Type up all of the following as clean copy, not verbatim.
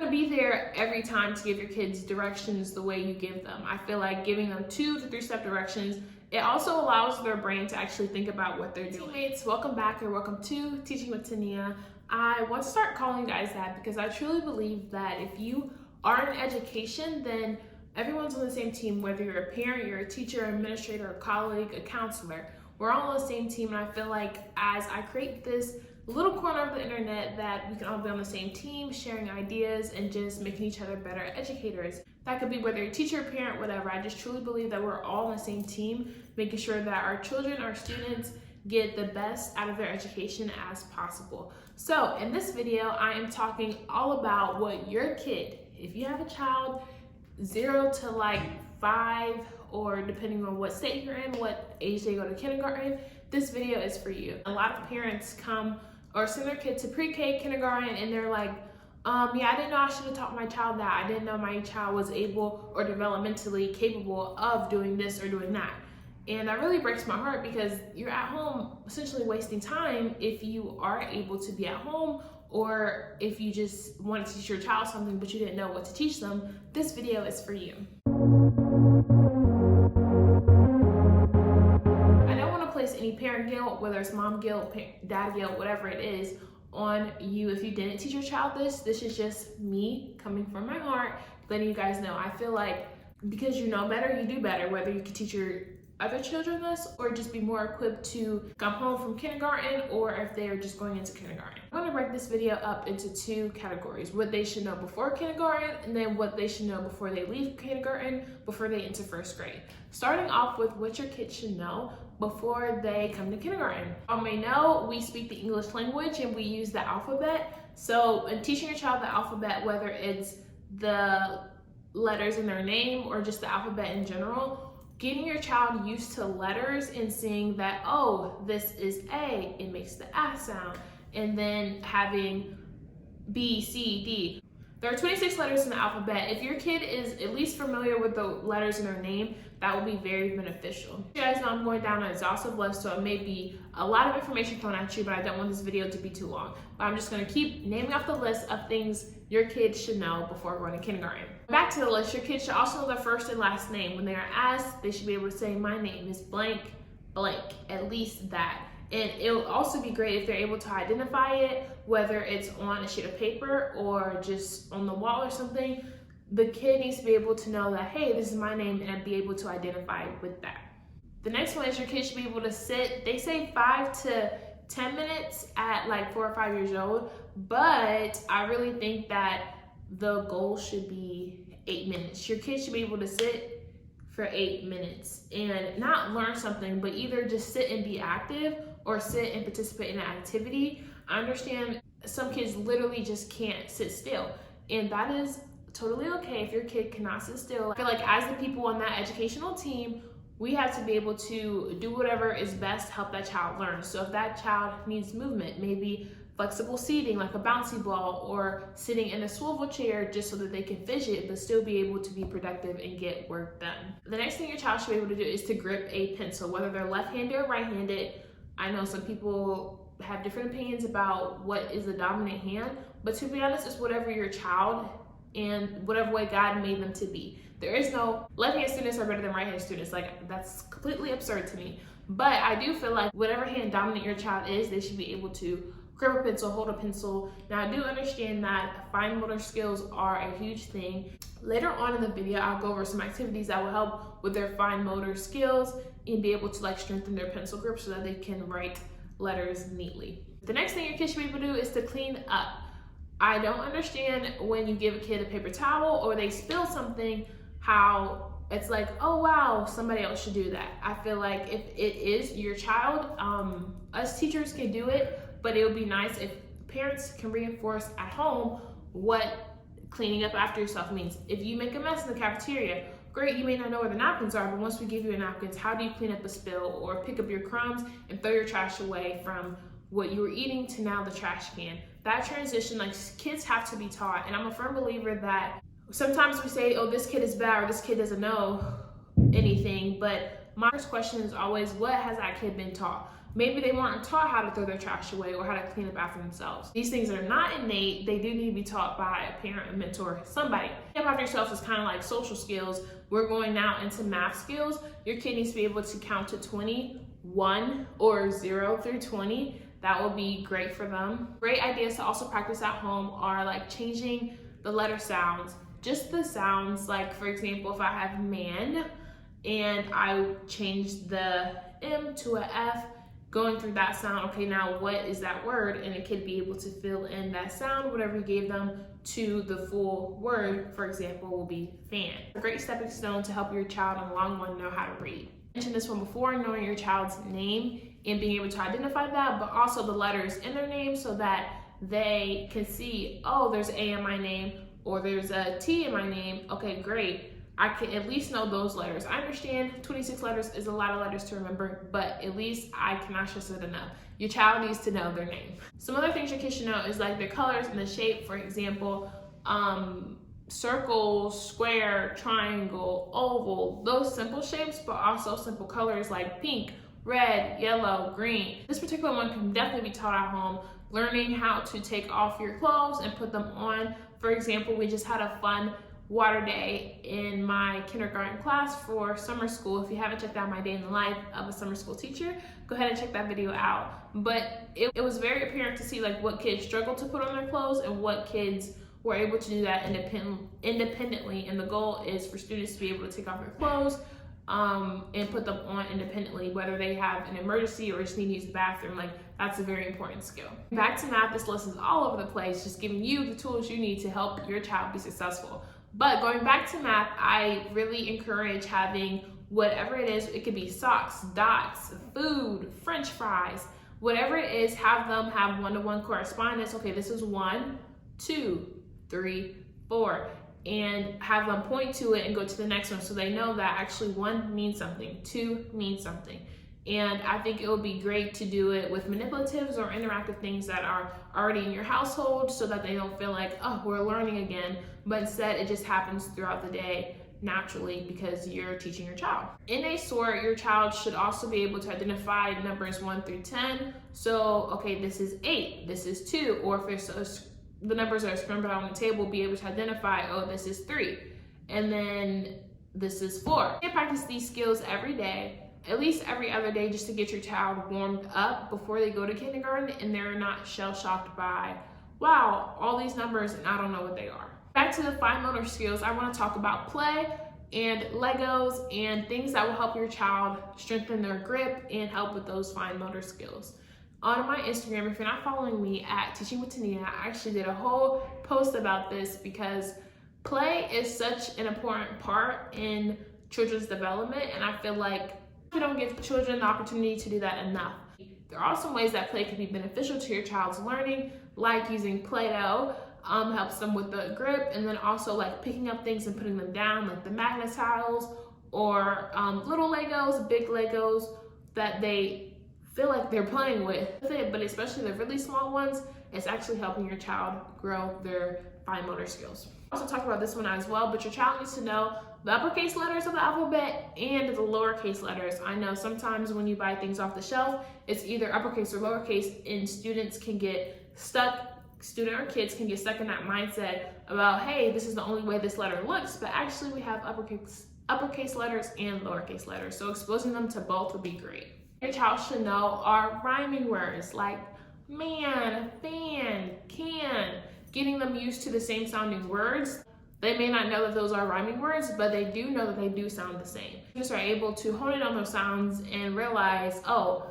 to be there every time to give your kids directions the way you give them. I feel like giving them 2 to 3 step directions, it also allows their brain to actually think about what they're doing. Teammates, welcome back or welcome to Teaching with Tania. I want to start calling you guys that because I truly believe that if you are in education, then everyone's on the same team, whether you're a parent, you're a teacher, administrator, a colleague, a counselor. We're all on the same team, and I feel like as I create this little corner of the internet that we can all be on the same team, sharing ideas and just making each other better educators. That could be whether you're a teacher, parent, whatever. I just truly believe that we're all on the same team, making sure that our children, our students get the best out of their education as possible. So in this video, I am talking all about what your kid, if you have a child 0 to like 5, or depending on what state you're in, what age they go to kindergarten, this video is for you. A lot of parents come or send their kid to pre-K, kindergarten, and they're like, yeah, I didn't know I should have taught my child that. I didn't know my child was able or developmentally capable of doing this or doing that. And that really breaks my heart because you're at home essentially wasting time if you are able to be at home, or if you just want to teach your child something but you didn't know what to teach them. This video is for you. Any parent guilt, whether it's mom guilt, dad guilt, whatever it is, on you if you didn't teach your child this. This is just me coming from my heart, letting you guys know. I feel like because you know better, you do better, whether you can teach your other children this or just be more equipped to come home from kindergarten, or if they are just going into kindergarten. I'm going to break this video up into 2 categories: what they should know before kindergarten, and then what they should know before they leave kindergarten, before they enter 1st grade. Starting off with what your kids should know before they come to kindergarten. You may know we speak the English language and we use the alphabet. So in teaching your child the alphabet, whether it's the letters in their name or just the alphabet in general, getting your child used to letters and seeing that, oh, this is A, it makes the A sound, and then having B, C, D. There are 26 letters in the alphabet. If your kid is at least familiar with the letters in their name, that will be very beneficial. You guys know I'm going down an exhaustive list, so it may be a lot of information thrown at you, but I don't want this video to be too long. But I'm just gonna keep naming off the list of things your kids should know before going to kindergarten. Back to the list, your kids should also know their first and last name. When they are asked, they should be able to say, my name is blank, blank, at least that. And it will also be great if they're able to identify it, whether it's on a sheet of paper or just on the wall or something. The kid needs to be able to know that, hey, this is my name, and be able to identify with that. The next one is your kid should be able to sit. They say 5 to 10 minutes at like 4 or 5 years old, but I really think that the goal should be 8 minutes. Your kid should be able to sit for 8 minutes and not learn something, but either just sit and be active or sit and participate in an activity. I understand some kids literally just can't sit still, and that is totally okay if your kid cannot sit still. I feel like as the people on that educational team, we have to be able to do whatever is best to help that child learn. So if that child needs movement, maybe flexible seating like a bouncy ball, or sitting in a swivel chair just so that they can fidget but still be able to be productive and get work done. The next thing your child should be able to do is to grip a pencil, whether they're left-handed or right-handed. I know some people have different opinions about what is the dominant hand, but to be honest, it's whatever your child and whatever way God made them to be. There is no left-handed students are better than right-handed students. Like, that's completely absurd to me. But I do feel like whatever hand dominant your child is, they should be able to grip a pencil, hold a pencil. Now, I do understand that fine motor skills are a huge thing. Later on in the video, I'll go over some activities that will help with their fine motor skills and be able to like strengthen their pencil grip so that they can write letters neatly. The next thing your kid should be able to do is to clean up. I don't understand when you give a kid a paper towel or they spill something, how it's like, oh wow, somebody else should do that. I feel like if it is your child, us teachers can do it, but it would be nice if parents can reinforce at home what cleaning up after yourself means. If you make a mess in the cafeteria, great, you may not know where the napkins are, but once we give you napkins, how do you clean up a spill or pick up your crumbs and throw your trash away from what you were eating to now the trash can? That transition, like, kids have to be taught. And I'm a firm believer that sometimes we say, oh, this kid is bad or this kid doesn't know anything, but my first question is always, what has that kid been taught? Maybe they weren't taught how to throw their trash away or how to clean up after themselves. These things are not innate. They do need to be taught by a parent, a mentor, somebody. Clean up after yourself is kind of like social skills. We're going now into math skills. Your kid needs to be able to count to 20, 1 or 0 through 20. That will be great for them. Great ideas to also practice at home are like changing the letter sounds. Just the sounds, like for example, if I have man and I change the M to a F, going through that sound, okay, now what is that word? And a kid be able to fill in that sound, whatever you gave them, to the full word, for example, will be fan. A great stepping stone to help your child in the long run know how to read. I mentioned this one before, knowing your child's name and being able to identify that, but also the letters in their name so that they can see, oh, there's A in my name, or there's a T in my name. Okay, great. I can at least know those letters. I understand 26 letters is a lot of letters to remember, but at least I cannot stress it enough. Your child needs to know their name. Some other things your kids should know is like their colors and the shape. For example, circle, square, triangle, oval, those simple shapes, but also simple colors like pink, red, yellow, green. This particular one can definitely be taught at home. Learning how to take off your clothes and put them on. For example, we just had a fun water day in my kindergarten class for summer school. If you haven't checked out my day in the life of a summer school teacher, go ahead and check that video out. But it was very apparent to see like what kids struggled to put on their clothes and what kids were able to do that independently. And the goal is for students to be able to take off their clothes and put them on independently, whether they have an emergency or just need to use the bathroom. Like, that's a very important skill. Back to math, this lesson's all over the place, just giving you the tools you need to help your child be successful. But going back to math, I really encourage having whatever it is. It could be socks, dots, food, French fries, whatever it is, have them have one-to-one correspondence. Okay, this is 1, 2, 3, 4. And have them point to it and go to the next one so they know that actually 1 means something, 2 means something. And I think it would be great to do it with manipulatives or interactive things that are already in your household so that they don't feel like, oh, we're learning again, but instead it just happens throughout the day naturally because you're teaching your child. In a sort, your child should also be able to identify numbers 1 through 10. So, okay, this is 8, this is 2, or if the numbers are scrambled on the table, be able to identify, oh, this is 3, and then this is 4. You practice these skills every day, at least every other day, just to get your child warmed up before they go to kindergarten and they're not shell-shocked by, wow, all these numbers and I don't know what they are. Back to the fine motor skills, I want to talk about play and Legos and things that will help your child strengthen their grip and help with those fine motor skills. On my Instagram, if you're not following me at Teaching with Tania, I actually did a whole post about this because play is such an important part in children's development, and I feel like we don't give children the opportunity to do that enough. There are some ways that play can be beneficial to your child's learning, like using Play-Doh, helps them with the grip, and then also like picking up things and putting them down, like the magnet tiles, or little Legos, big Legos that they feel like they're playing with it, but especially the really small ones, it's actually helping your child grow their fine motor skills. I also talk about this one as well, but your child needs to know the uppercase letters of the alphabet and the lowercase letters. I know sometimes when you buy things off the shelf, it's either uppercase or lowercase, and students can get stuck, student or kids can get stuck in that mindset about, hey, this is the only way this letter looks, but actually we have uppercase letters and lowercase letters, so exposing them to both would be great. Your child should know are rhyming words like man, fan, can, getting them used to the same sounding words. They may not know that those are rhyming words, but they do know that they do sound the same. Students are able to hone in on those sounds and realize, oh,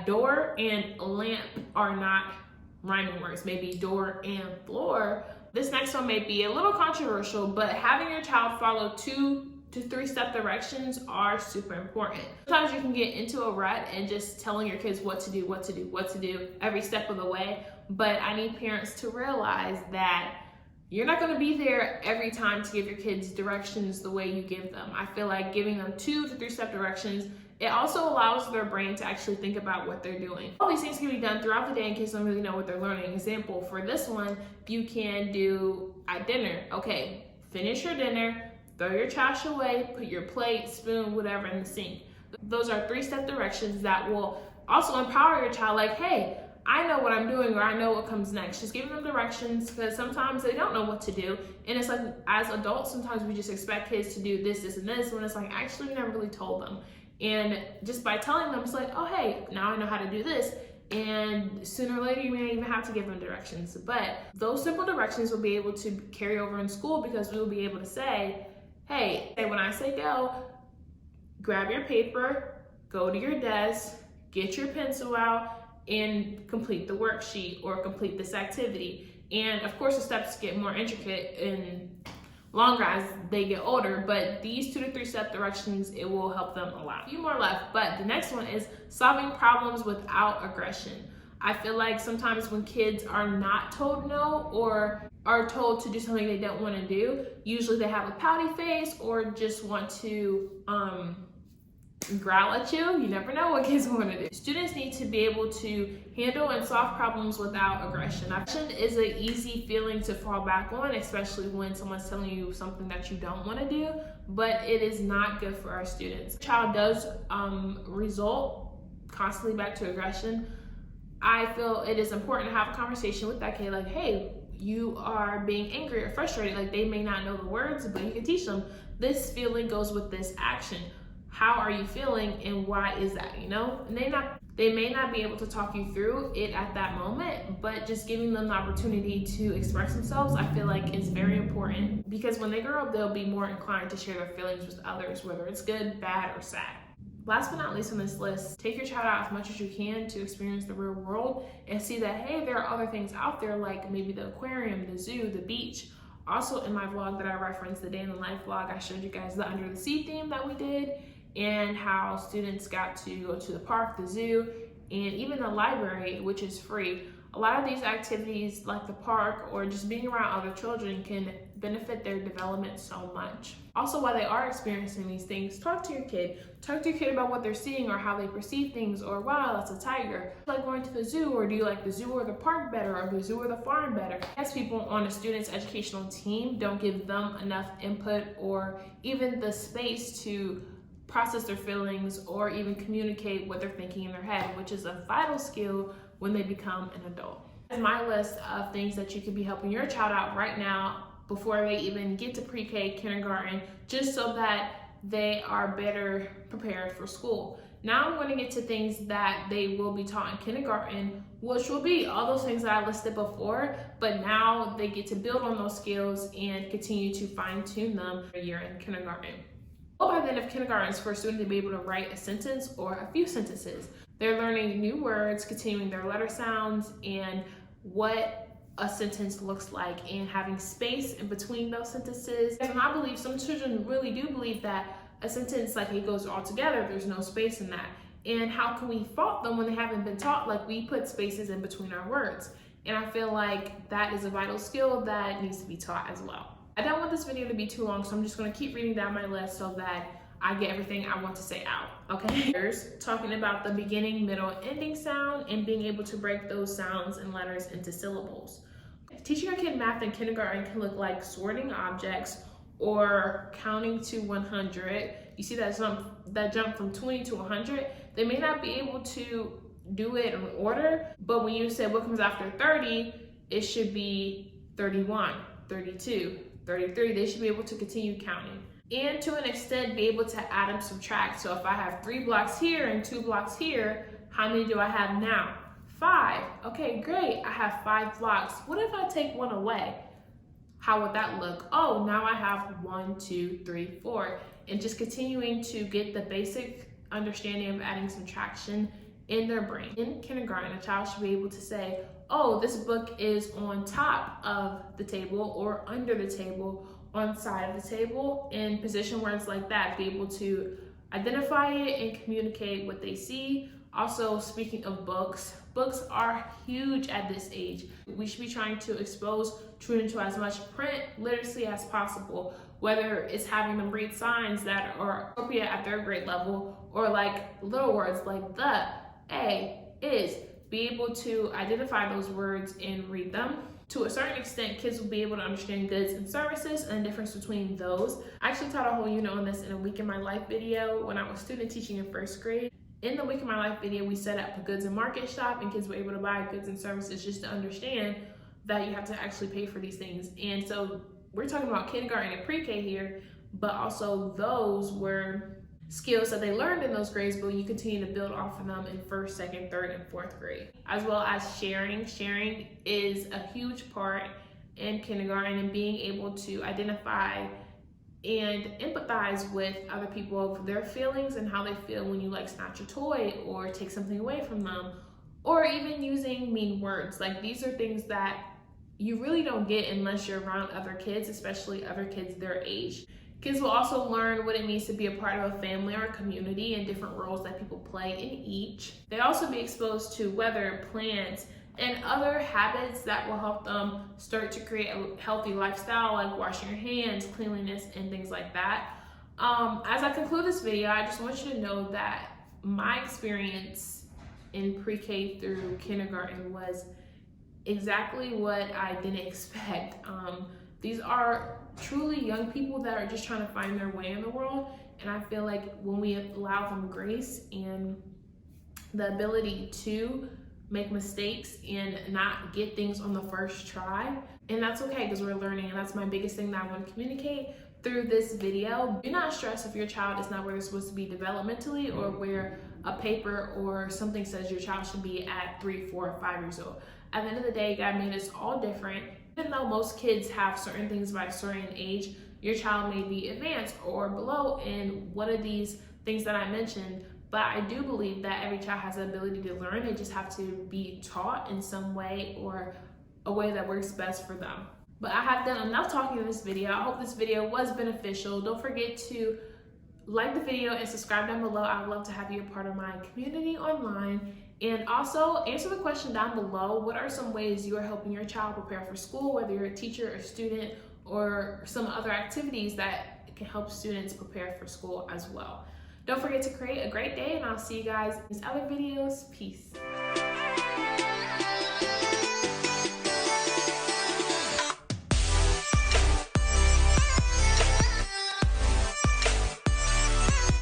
door and lamp are not rhyming words, maybe door and floor. This next one may be a little controversial, but having your child follow 2 to 3 step directions are super important. Sometimes you can get into a rut and just telling your kids what to do every step of the way, but I need parents to realize that you're not gonna be there every time to give your kids directions the way you give them. I feel like giving them 2 to 3 step directions, it also allows their brain to actually think about what they're doing. All these things can be done throughout the day in case they don't really know what they're learning. Example, for this one, you can do at dinner. Okay, finish your dinner, throw your trash away, put your plate, spoon, whatever in the sink. Those are 3 step directions that will Also empower your child, like, hey, I know what I'm doing, or I know what comes next. Just giving them directions, because sometimes they don't know what to do. And it's like, as adults, sometimes we just expect kids to do this, this, and this, when it's like, actually, we never really told them. And just by telling them, it's like, oh, hey, now I know how to do this. And sooner or later, you may even have to give them directions. But those simple directions will be able to carry over in school, because we will be able to say, hey, when I say go, grab your paper, go to your desk, get your pencil out, and complete the worksheet or complete this activity. And of course, the steps get more intricate and longer as they get older, but these 2 to 3 step directions, it will help them a lot. A few more left, but the next one is solving problems without aggression. I feel like sometimes when kids are not told no, or are told to do something they don't want to do, usually they have a pouty face or just want to growl at you. You never know what kids want to do. Students need to be able to handle and solve problems without aggression. Aggression is an easy feeling to fall back on, especially when someone's telling you something that you don't want to do, but it is not good for our students. The child does result constantly back to aggression. I feel it is important to have a conversation with that kid, like, hey, you are being angry or frustrated. Like, they may not know the words, but you can teach them, this feeling goes with this action. How are you feeling and why is that, you know? And they may not be able to talk you through it at that moment, but just giving them the opportunity to express themselves, I feel like is very important, because when they grow up, they'll be more inclined to share their feelings with others, whether it's good, bad, or sad. Last but not least on this list, take your child out as much as you can to experience the real world and see that, hey, there are other things out there, like maybe the aquarium, the zoo, the beach. Also in my vlog that I referenced, the Day in the Life vlog, I showed you guys the Under the Sea theme that we did, and how students got to go to the park, the zoo, and even the library, which is free. A lot of these activities, like the park or just being around other children, can benefit their development so much. Also, while they are experiencing these things, talk to your kid. Talk to your kid about what they're seeing or how they perceive things, or wow, that's a tiger. Like going to the zoo, or do you like the zoo or the park better, or the zoo or the farm better? As people on a student's educational team don't give them enough input or even the space to process their feelings or even communicate what they're thinking in their head, which is a vital skill when they become an adult. That's my list of things that you could be helping your child out right now before they even get to pre-K, kindergarten, just so that they are better prepared for school. Now I'm going to get to things that they will be taught in kindergarten, which will be all those things that I listed before, but now they get to build on those skills and continue to fine-tune them a year in kindergarten. By the end of kindergarten is for a student to be able to write a sentence or a few sentences. They're learning new words, continuing their letter sounds, and what a sentence looks like, and having space in between those sentences. And I believe some children really do believe that a sentence, like, it goes all together, there's no space in that. And how can we fault them when they haven't been taught, like, we put spaces in between our words? And I feel like that is a vital skill that needs to be taught as well. I don't want this video to be too long, so I'm just going to keep reading down my list so that I get everything I want to say out, okay? First, talking about the beginning, middle, and ending sound, and being able to break those sounds and letters into syllables. Teaching your kid math in kindergarten can look like sorting objects or counting to 100. You see that jump from 20 to 100? They may not be able to do it in order, but when you say what comes after 30, it should be 31, 32, 33, they should be able to continue counting. And to an extent, be able to add and subtract. So if I have 3 blocks here and 2 blocks here, how many do I have now? 5. Okay, great, I have 5 blocks. What if I take 1 away? How would that look? Oh, now I have 1, 2, 3, 4. And just continuing to get the basic understanding of adding subtraction in their brain. In kindergarten, a child should be able to say, oh, this book is on top of the table or under the table, on side of the table, and position words like that, be able to identify it and communicate what they see. Also, speaking of books, books are huge at this age. We should be trying to expose children to as much print literacy as possible, whether it's having them read signs that are appropriate at their grade level, or like little words like the, a, is, be able to identify those words and read them. To a certain extent, kids will be able to understand goods and services and the difference between those. I actually taught a whole unit on this in a Week in My Life video when I was student teaching in 1st grade. In the Week in My Life video, we set up a goods and market shop, and kids were able to buy goods and services just to understand that you have to actually pay for these things. And so we're talking about kindergarten and pre-K here, but also those were skills that they learned in those grades, but you continue to build off of them in 1st, 2nd, 3rd, and 4th grade. As well as sharing. Sharing is a huge part in kindergarten, and being able to identify and empathize with other people, their feelings and how they feel when you like snatch a toy or take something away from them, or even using mean words. Like, these are things that you really don't get unless you're around other kids, especially other kids their age. Kids will also learn what it means to be a part of a family or a community and different roles that people play in each. They also be exposed to weather, plants, and other habits that will help them start to create a healthy lifestyle, like washing your hands, cleanliness, and things like that. As I conclude this video, I just want you to know that my experience in pre-K through kindergarten was exactly what I didn't expect. These are truly young people that are just trying to find their way in the world, and I feel like when we allow them grace and the ability to make mistakes and not get things on the first try, and that's okay because we're learning, and that's my biggest thing that I want to communicate through this video. Do not stress if your child is not where they're supposed to be developmentally, or where a paper or something says your child should be at 3, 4, 5 years old. At the end of the day, God made us all different. Even though most kids have certain things by a certain age, your child may be advanced or below in one of these things that I mentioned. But I do believe that every child has the ability to learn. They just have to be taught in some way, or a way that works best for them. But I have done enough talking in this video. I hope this video was beneficial. Don't forget to like the video and subscribe down below. I would love to have you a part of my community online. And also answer the question down below: what are some ways you are helping your child prepare for school, whether you're a teacher or student, or some other activities that can help students prepare for school as well. Don't forget to create a great day, and I'll see you guys in these other videos. Peace.